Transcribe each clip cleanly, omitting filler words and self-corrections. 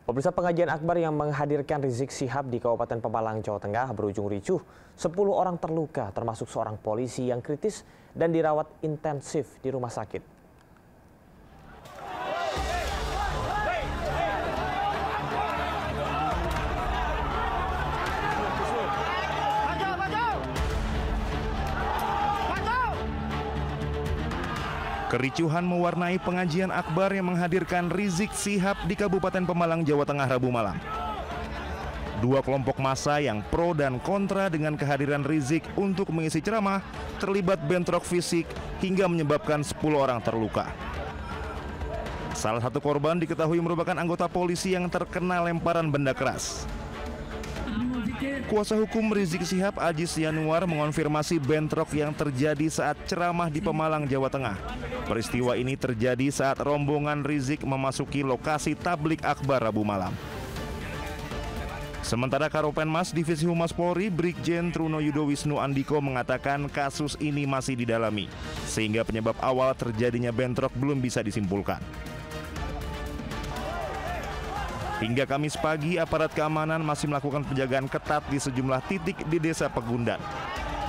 Pemirsa, pengajian akbar yang menghadirkan Rizik Syihab di Kabupaten Pemalang, Jawa Tengah berujung ricuh. 10 orang terluka, termasuk seorang polisi yang kritis dan dirawat intensif di rumah sakit. Kericuhan mewarnai pengajian akbar yang menghadirkan Rizik Syihab di Kabupaten Pemalang, Jawa Tengah, Rabu malam. Dua kelompok massa yang pro dan kontra dengan kehadiran Rizik untuk mengisi ceramah terlibat bentrok fisik hingga menyebabkan 10 orang terluka. Salah satu korban diketahui merupakan anggota polisi yang terkena lemparan benda keras. Kuasa hukum Rizik Syihab, Ajis Yanuar, mengonfirmasi bentrok yang terjadi saat ceramah di Pemalang, Jawa Tengah. Peristiwa ini terjadi saat rombongan Rizik memasuki lokasi tablik akbar Rabu malam. Sementara Karopenmas Divisi Humas Polri, Brigjen Truno Yudo Wisnu Andiko mengatakan kasus ini masih didalami, sehingga penyebab awal terjadinya bentrok belum bisa disimpulkan. Hingga Kamis pagi, aparat keamanan masih melakukan penjagaan ketat di sejumlah titik di Desa Pegundan.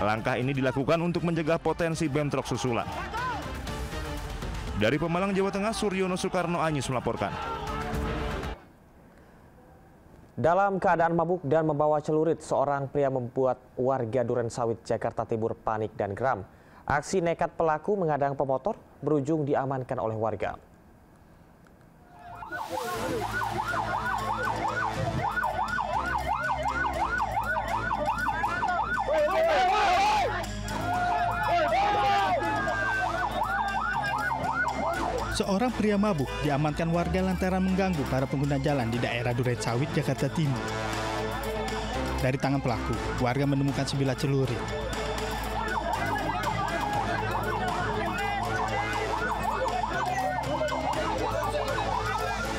Langkah ini dilakukan untuk mencegah potensi bentrok susulan. Dari Pemalang, Jawa Tengah, Suryono Soekarno Anyus melaporkan. Dalam keadaan mabuk dan membawa celurit, seorang pria membuat warga Durensawit, Jakarta Timur panik dan geram. Aksi nekat pelaku menghadang pemotor berujung diamankan oleh warga. Seorang pria mabuk diamankan warga lantaran mengganggu para pengguna jalan di daerah Durensawit, Jakarta Timur. Dari tangan pelaku, warga menemukan sebilah celurit.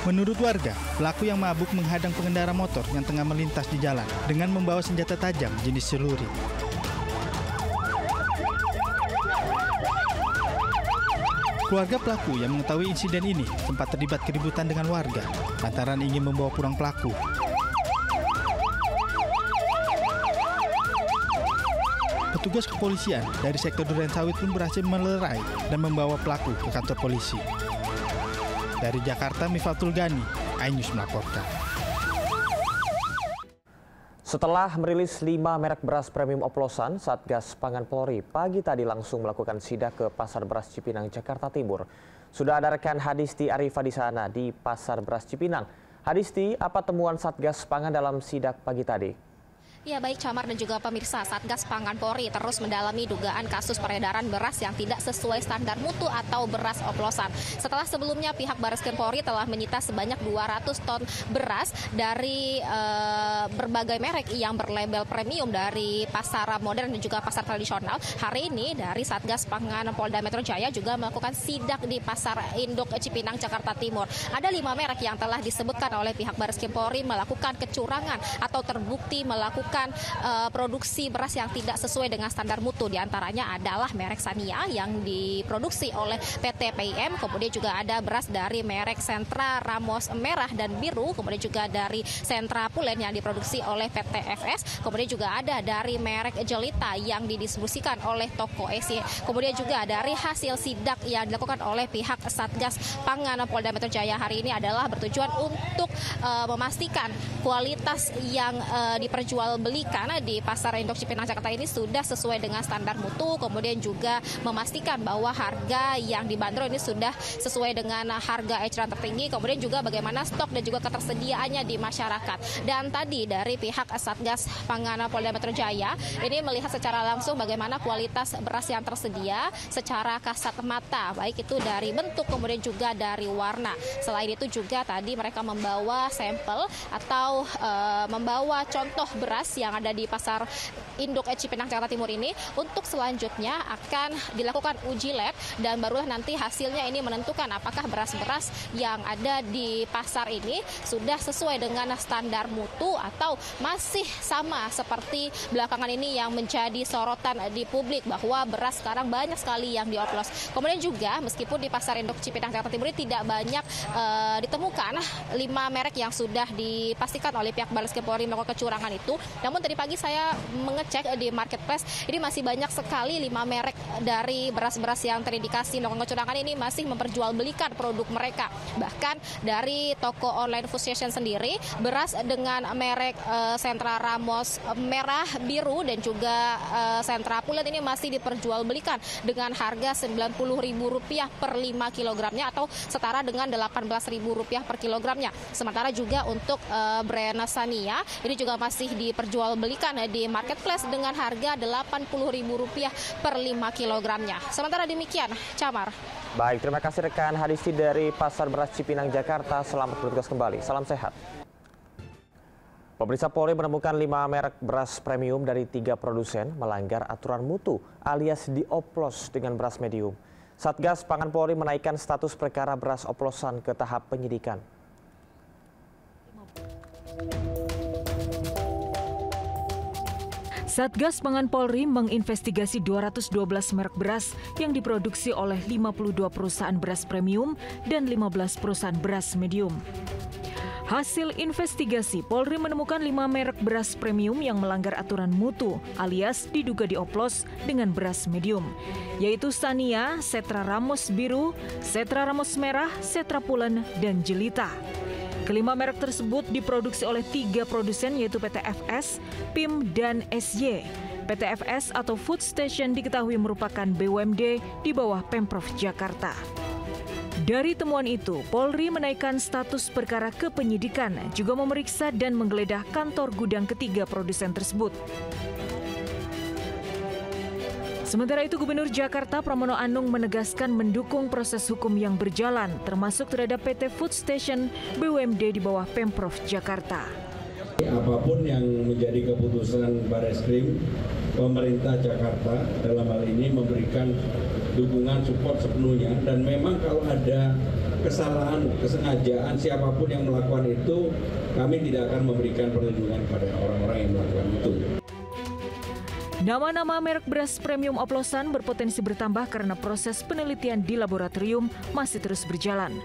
Menurut warga, pelaku yang mabuk menghadang pengendara motor yang tengah melintas di jalan dengan membawa senjata tajam jenis celurit. Keluarga pelaku yang mengetahui insiden ini sempat terlibat keributan dengan warga lantaran ingin membawa pulang pelaku. Petugas kepolisian dari sektor Durensawit pun berhasil melerai dan membawa pelaku ke kantor polisi. Dari Jakarta, Mifatul Gani, iNews melaporkan. Setelah merilis 5 merek beras premium oplosan, Satgas Pangan Polri pagi tadi langsung melakukan sidak ke Pasar Beras Cipinang, Jakarta Timur. Sudah ada rekan Hadisti Arifa di sana di Pasar Beras Cipinang. Hadisti, apa temuan Satgas Pangan dalam sidak pagi tadi? Ya, baik Camar dan juga pemirsa, Satgas Pangan Polri terus mendalami dugaan kasus peredaran beras yang tidak sesuai standar mutu atau beras oplosan. Setelah sebelumnya pihak Bareskrim Polri telah menyita sebanyak 200 ton beras dari berbagai merek yang berlabel premium dari pasar modern dan juga pasar tradisional. Hari ini dari Satgas Pangan Polda Metro Jaya juga melakukan sidak di Pasar Induk Cipinang, Jakarta Timur. Ada 5 merek yang telah disebutkan oleh pihak Bareskrim Polri melakukan kecurangan atau terbukti melakukan produksi beras yang tidak sesuai dengan standar mutu. Di antaranya adalah merek Sania yang diproduksi oleh PT PIM, kemudian juga ada beras dari merek Sentra Ramos Merah dan Biru, kemudian juga dari Sentra Pulen yang diproduksi oleh PT FS, kemudian juga ada dari merek Jelita yang didistribusikan oleh Toko Esi. Kemudian juga dari hasil sidak yang dilakukan oleh pihak Satgas Pangan Polda Metro Jaya hari ini adalah bertujuan untuk memastikan kualitas yang diperjualbelikan di Pasar Induk Cipinang, Jakarta ini sudah sesuai dengan standar mutu, kemudian juga memastikan bahwa harga yang dibanderol ini sudah sesuai dengan harga eceran tertinggi, kemudian juga bagaimana stok dan juga ketersediaannya di masyarakat. Dan tadi dari pihak Satgas Pangan Polda Metro Jaya ini melihat secara langsung bagaimana kualitas beras yang tersedia secara kasat mata, baik itu dari bentuk kemudian juga dari warna. Selain itu juga tadi mereka membawa sampel atau membawa contoh beras yang ada di Pasar Induk Cipinang Jakarta Timur ini untuk selanjutnya akan dilakukan uji lab dan barulah nanti hasilnya ini menentukan apakah beras-beras yang ada di pasar ini sudah sesuai dengan standar mutu atau masih sama seperti belakangan ini yang menjadi sorotan di publik bahwa beras sekarang banyak sekali yang dioplos. Kemudian juga meskipun di Pasar Induk Cipinang Jakarta Timur ini tidak banyak ditemukan 5 merek yang sudah dipastikan oleh pihak Bareskrim Polri melakukan kecurangan itu. Namun tadi pagi saya mengecek di marketplace, ini masih banyak sekali 5 merek dari beras-beras yang terindikasi melakukan kecurangan ini masih memperjualbelikan produk mereka. Bahkan dari toko online Food Station sendiri, beras dengan merek Sentra Ramos merah, biru dan juga Sentra Pulet ini masih diperjualbelikan dengan harga Rp90.000 per 5 kilogramnya atau setara dengan Rp18.000 per kilogramnya. Sementara juga untuk brand Sania ini juga masih diperjualbelikan di marketplace dengan harga Rp80.000 per 5 kilogramnya. Sementara demikian, Camar. Baik, terima kasih rekan Hadisti dari Pasar Beras Cipinang, Jakarta. Selamat bertugas kembali. Salam sehat. Pemeriksa Polri menemukan 5 merek beras premium dari 3 produsen melanggar aturan mutu alias dioplos dengan beras medium. Satgas Pangan Polri menaikkan status perkara beras oplosan ke tahap penyidikan. Satgas Pangan Polri menginvestigasi 212 merek beras yang diproduksi oleh 52 perusahaan beras premium dan 15 perusahaan beras medium. Hasil investigasi, Polri menemukan 5 merek beras premium yang melanggar aturan mutu alias diduga dioplos dengan beras medium, yaitu Sania, Setra Ramos biru, Setra Ramos merah, Setra Pulen, dan Jelita. Kelima merek tersebut diproduksi oleh 3 produsen yaitu PT FS, PIM, dan SY. PT FS atau Food Station diketahui merupakan BUMD di bawah Pemprov Jakarta. Dari temuan itu, Polri menaikkan status perkara ke penyidikan, juga memeriksa dan menggeledah kantor gudang ketiga produsen tersebut. Sementara itu, Gubernur Jakarta Pramono Anung menegaskan mendukung proses hukum yang berjalan, termasuk terhadap PT Food Station BUMD di bawah Pemprov Jakarta. Apapun yang menjadi keputusan Bareskrim, pemerintah Jakarta dalam hal ini memberikan dukungan support sepenuhnya, dan memang kalau ada kesalahan, kesengajaan siapapun yang melakukan itu, kami tidak akan memberikan perlindungan pada orang-orang yang melakukan itu. Nama-nama merek beras premium oplosan berpotensi bertambah karena proses penelitian di laboratorium masih terus berjalan.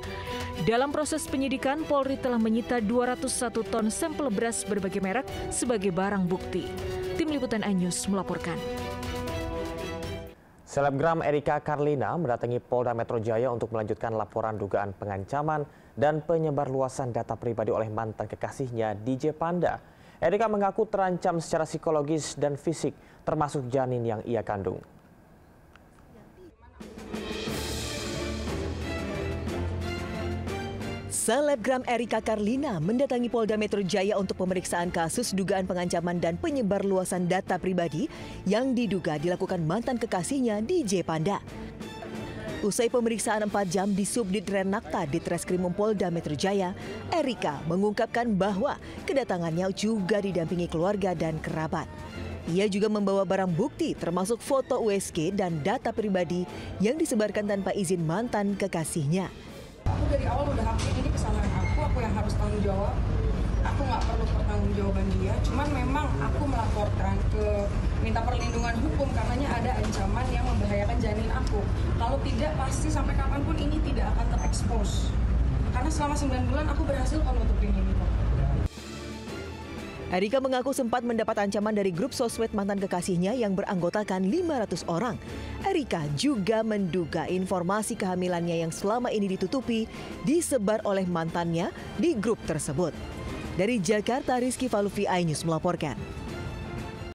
Dalam proses penyidikan, Polri telah menyita 201 ton sampel beras berbagai merek sebagai barang bukti. Tim Liputan iNews melaporkan. Selebgram Erika Carlina mendatangi Polda Metro Jaya untuk melanjutkan laporan dugaan pengancaman dan penyebarluasan data pribadi oleh mantan kekasihnya DJ Panda. Erika mengaku terancam secara psikologis dan fisik, termasuk janin yang ia kandung. Selebgram Erika Carlina mendatangi Polda Metro Jaya untuk pemeriksaan kasus dugaan pengancaman dan penyebarluasan data pribadi yang diduga dilakukan mantan kekasihnya DJ Panda. Usai pemeriksaan 4 jam di Subdit Renakta di Treskrimum Polda Metro Jaya, Erika mengungkapkan bahwa kedatangannya juga didampingi keluarga dan kerabat. Ia juga membawa barang bukti termasuk foto USG dan data pribadi yang disebarkan tanpa izin mantan kekasihnya. Aku dari awal udah akuin ini kesalahan aku yang harus tanggung jawab. Aku nggak perlu pertanggungjawaban dia, cuman memang aku melaporkan minta perlindungan hukum karenanya ada ancaman yang membahayakan janin aku. Kalau tidak, pasti sampai kapanpun ini tidak akan terekspos. Karena selama 9 bulan aku berhasil kok nutupin ini kok. Erika mengaku sempat mendapat ancaman dari grup sosmed mantan kekasihnya yang beranggotakan 500 orang. Erika juga menduga informasi kehamilannya yang selama ini ditutupi disebar oleh mantannya di grup tersebut. Dari Jakarta, Rizky Falufi, iNews melaporkan.